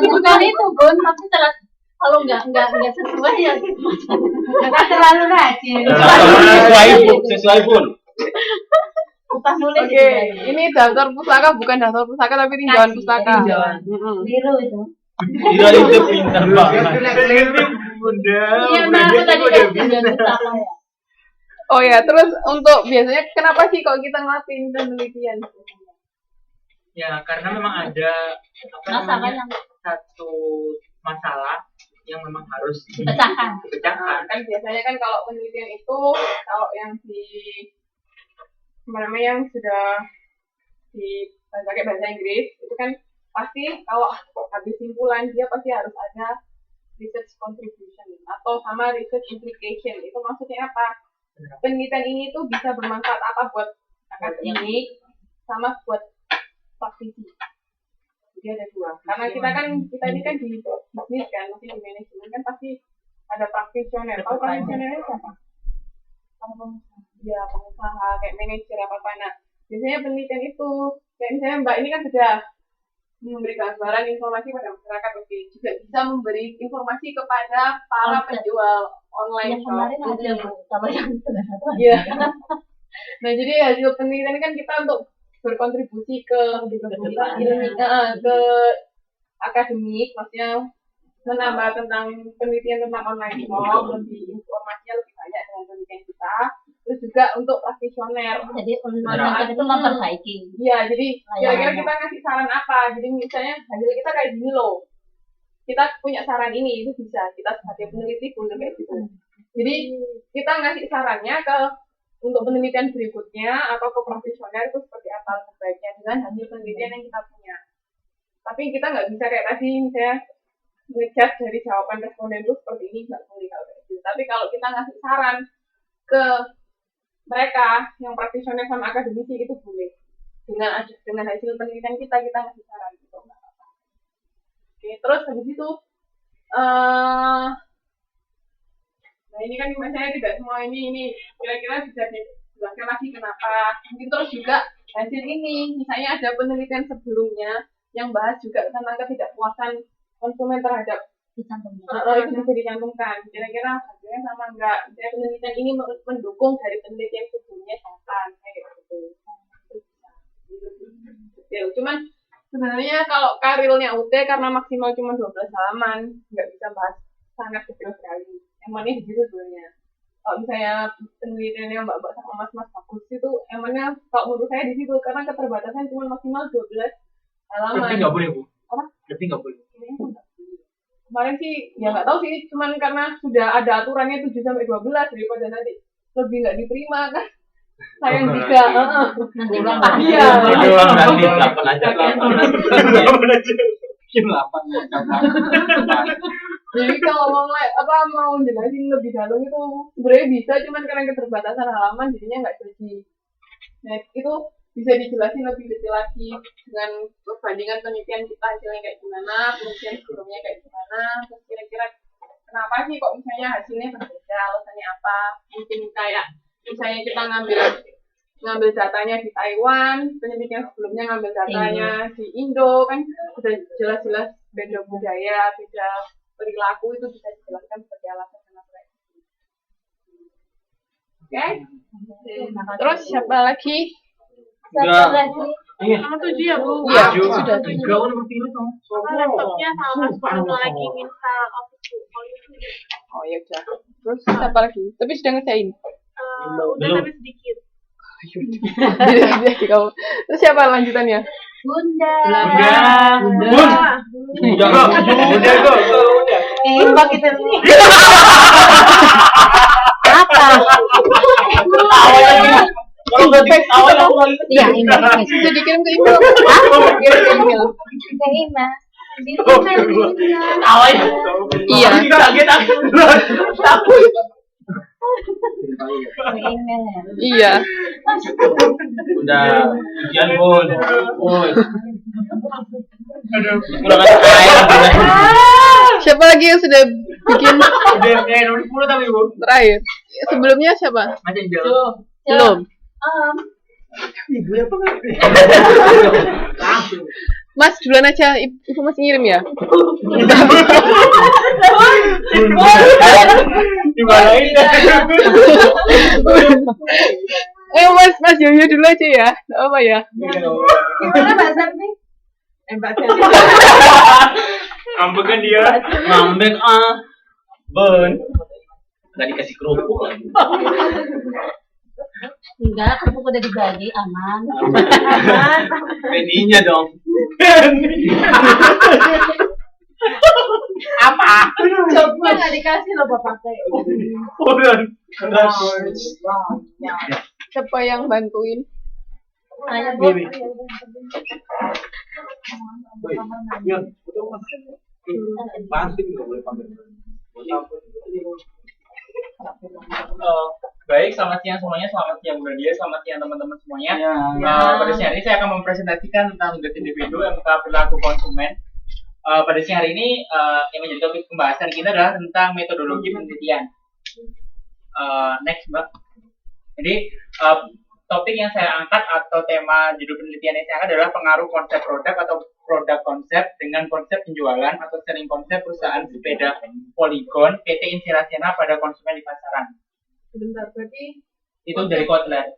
Bukan itu Gun, tapi kalau nggak sesuai ya nggak terlalu rajin. Sesuai pun. Upah nulis. Oke, ini daftar pustaka bukan daftar pustaka tapi tinjauan pustaka. Biru itu. Iya itu pintar banget. Iya, nah aku tadi kan tinjauan pustaka ya. Oh ya, terus untuk biasanya kenapa sih kalau kita ngelakuin penelitian? Ya, karena memang ada satu masalah yang memang harus dipecahkan. Kan biasanya kan kalau penelitian itu kalau yang yang sudah pakai bahasa Inggris itu kan pasti kalau habis simpulan dia pasti harus ada research contribution atau sama research implication. Itu maksudnya apa? Penelitian ini tuh bisa bermanfaat apa buat akademik sama buat praktisi. Jadi ada dua. Karena kita ini kan di bisnis kan, masih di manajemen kan pasti ada praktisioner. Tahu praktisionernya siapa? Ya pengusaha kayak manajer apa. Nah, biasanya penelitian itu kayak misalnya Mbak ini kan sudah memberi gambaran informasi pada masyarakat, oke, juga bisa memberi informasi kepada para penjual online shop. Iya. Nah, jadi hasil penelitian kan kita untuk berkontribusi ke akademik, maksudnya menambah tentang penelitian tentang online shop, lebih informasinya lebih banyak dengan penelitian kita. Terus juga untuk praktisioner. Jadi itu memperbaiki. Iya, jadi kira-kira kita ngasih saran apa? Jadi misalnya hasil kita kayak gini loh. Kita punya saran ini, itu bisa. Kita sebagai peneliti boleh kayak gitu. Jadi kita ngasih sarannya untuk penelitian berikutnya atau ke profesioner itu seperti apa sebaiknya dengan hasil penelitian yang kita punya. Tapi kita nggak bisa kayak tadi misalnya ngejudge dari jawaban responden itu seperti ini, nggak boleh kalau kayak gitu. Tapi kalau kita ngasih saran ke mereka yang praktisioner sama akademisi itu boleh. Dengan hasil penelitian kita ngasih saran gitu, nggak apa-apa. Oke, terus habis itu nah ini kan misalnya tidak semua ini kira-kira bisa dijelaskan lagi kenapa. Mungkin terus juga hasil ini misalnya ada penelitian sebelumnya yang bahas juga tentang ketidakpuasan konsumen terhadap itu bisa dicantumkan. Kira-kira hasilnya sama enggak? Misalnya penelitian ini mendukung dari penelitian sebelumnya sama kayak gitu. Detail. Cuman sebenarnya kalau karilnya UT karena maksimal cuma 12 halaman, nggak bisa bahas sangat detail sekali. Emangnya di situ sebenarnya. Kalau misalnya penelitiannya Mbak sama Mas bagus itu, emangnya kalau menurut saya di situ karena keterbatasan cuma maksimal 12 halaman. Berarti nggak boleh Bu? Apa? Berarti nggak boleh. Kemarin sih ya nggak tahu sih, cuman karena sudah ada aturannya 7-12 daripada nanti lebih nggak diterima kan. Sayang juga. Iya. Nanti 8 aja. 8 aja. 8. Jadi kalau mau jelasin lebih dalam itu sebenarnya bisa, cuman karena keterbatasan halaman jadinya nggak jadi. Nah itu bisa dijelasin lebih detail lagi dengan perbandingan penelitian kita hasilnya kayak gimana, penelitian sebelumnya kayak gimana, terus kira-kira kenapa sih kok misalnya hasilnya berbeda, alasannya apa? Mungkin kayak misalnya kita ngambil datanya di Taiwan, penelitian sebelumnya ngambil datanya di Indo, kan udah jelas-jelas beda budaya, beda perilaku, itu bisa dijelaskan sebagai alasan kenapa kayak gitu. Oke? Terus siapa lagi? Iya. Sama 7 ya Bu? Iya, sudah 7. Laptopnya sama satu lagi install Office 2. Oh ya udah. Terus siapa lagi? Tapi sudah ngerjain? Udah tapi sedikit. Terus siapa lanjutannya? Bunda. Mbak kita ini. Apa? Iya, email. Bisa dikirim ke email. Ke email. Iya. Email ya. Iya. Udah ujian Bun. Kurang air. Siapa lagi yang sudah bikin Udah kayak nomor 10 tapi Bu. terakhir? Sebelumnya siapa? Masih jauh. Belum. Ibu apa enggak? Langsung. Mas duluan aja, ibu masih ngirim ya? Dimarahin dah. Mas Yoyo dulu aja ya. Nggak apa ya? Gimana Mbak Santi? Mbak Santi. Ngambek kan dia. Ngambek Ben. Nggak dikasih kerupuk lagi. Enggak, kerupuk udah dibagi, aman. Beninya dong. Apa? Jobnya nggak dikasih loh Bapak. Udah. Siapa yang bantuin? Saya Bu. Baik, selamat siang semuanya, selamat siang Bu Nadia, selamat siang teman-teman semuanya. Ya. Pada siang ini saya akan mempresentasikan tentang tugas individu MK perilaku konsumen. Pada siang hari ini yang menjadi topik pembahasan kita adalah tentang metodologi penelitian. Next Mbak. Jadi topik yang saya angkat atau tema judul penelitian yang saya angkat adalah pengaruh konsep produk atau produk konsep dengan konsep penjualan atau selling konsep perusahaan sepeda Polygon PT Insirasiana pada konsumen di pasaran. Sebentar, berarti Itu dari Kotler.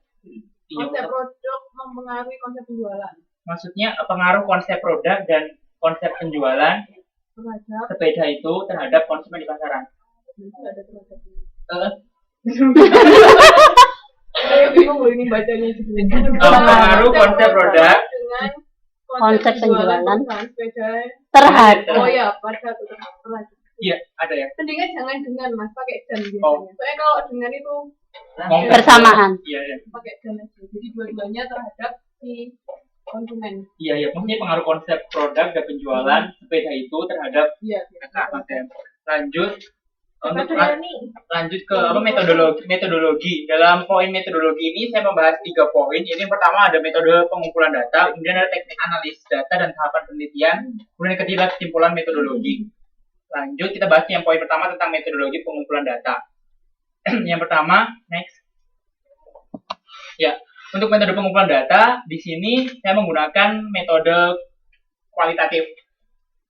konsep produk mempengaruhi konsep penjualan. Maksudnya pengaruh konsep produk dan konsep penjualan Terhadap sepeda itu terhadap konsumen di pasaran. itu ada terhadapnya. Eh, Saya bingung loh ini bacanya sebenarnya. pengaruh konsep produk dengan Konsep penjualan. perusahaan sepeda. Terhadap. Oh ya, pada atau terhadap. iya ada ya. Mendingan jangan dengan Mas, pakai dan biasanya. Oh. Soalnya kalau dengan itu Bersamaan. Iya iya. pakai dan aja. Jadi dua-duanya terhadap si konsumen. Iya iya. Maksudnya pengaruh konsep produk dan penjualan sepeda itu terhadap Iya. konten. Lanjut untuk Pada lanjut ke apa metodologi. Dalam poin metodologi ini saya membahas 3 poin. Ini yang pertama ada metode pengumpulan data, kemudian ada teknik analisis data dan tahapan penelitian, kemudian yang ketiga kesimpulan metodologi. Lanjut kita bahas yang poin pertama tentang metodologi pengumpulan data. Yang pertama, next. Ya, untuk metode pengumpulan data di sini saya menggunakan metode kualitatif.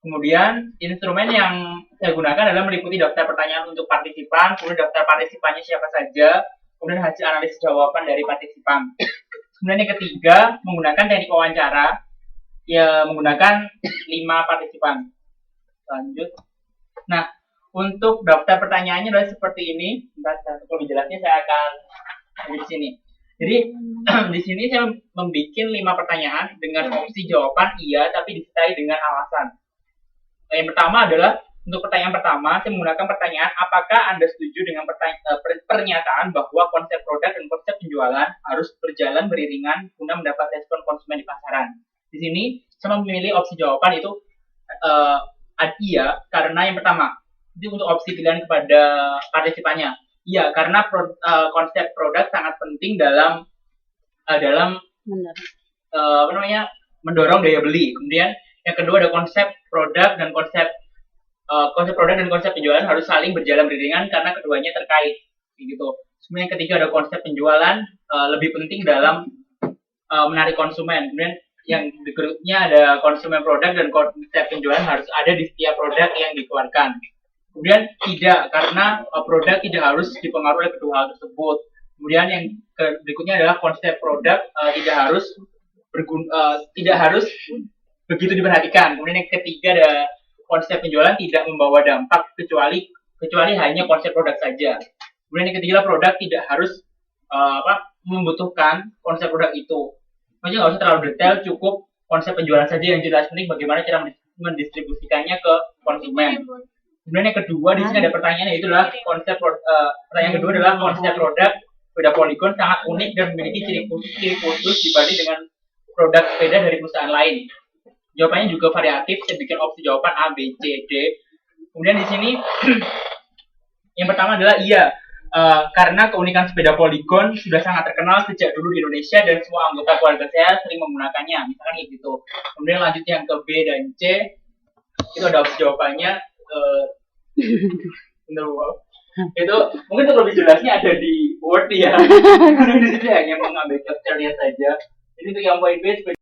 Kemudian instrumen yang saya gunakan adalah meliputi daftar pertanyaan untuk partisipan, kemudian daftar partisipannya siapa saja, kemudian hasil analisis jawaban dari partisipan. Kemudian yang ketiga, menggunakan teknik wawancara, ya menggunakan 5 partisipan. Lanjut. Nah, untuk daftar pertanyaannya adalah seperti ini. Bentar, lebih jelasnya saya akan di sini. Jadi di sini saya membuat 5 pertanyaan dengan opsi jawaban iya, tapi disertai dengan alasan. Yang pertama adalah untuk pertanyaan pertama, saya menggunakan pertanyaan apakah Anda setuju dengan pernyataan bahwa konsep produk dan konsep penjualan harus berjalan beriringan guna mendapat respon konsumen di pasaran. Di sini saya memilih opsi jawaban itu iya karena yang pertama. Itu untuk opsi pilihan kepada partisipannya. Iya karena konsep produk sangat penting dalam Benar. mendorong daya beli. Kemudian yang kedua ada konsep produk dan konsep produk dan konsep penjualan harus saling berjalan beriringan karena keduanya terkait gitu. Kemudian yang ketiga ada konsep penjualan lebih penting dalam menarik konsumen. Kemudian yang berikutnya ada konsumen produk dan konsep penjualan harus ada di setiap produk yang dikeluarkan. Kemudian tidak karena produk tidak harus dipengaruhi oleh kedua hal tersebut. Kemudian yang berikutnya adalah konsep produk tidak harus begitu diperhatikan. Kemudian yang ketiga ada konsep penjualan tidak membawa dampak kecuali hanya konsep produk saja. Kemudian yang ketiga produk tidak harus membutuhkan konsep produk itu. Maksudnya nggak usah terlalu detail, cukup konsep penjualan saja yang jelas. Penting bagaimana cara mendistribusikannya ke konsumen. Kemudian yang kedua di sini ada pertanyaan yaitu adalah pertanyaan kedua adalah konsep produk sepeda Polygon sangat unik dan memiliki ciri khusus dibanding dengan produk sepeda dari perusahaan lain. Jawabannya juga variatif, saya bikin opsi jawaban A, B, C, D. Kemudian di sini yang pertama adalah iya, karena keunikan sepeda Polygon sudah sangat terkenal sejak dulu di Indonesia dan semua anggota keluarga saya sering menggunakannya, misalkan kayak gitu. Kemudian lanjut yang ke B dan C, itu ada opsi jawabannya. Itu mungkin untuk lebih jelasnya ada di Word ya. Karena di sini hanya mengambil capture-nya saja. Ini untuk yang poin B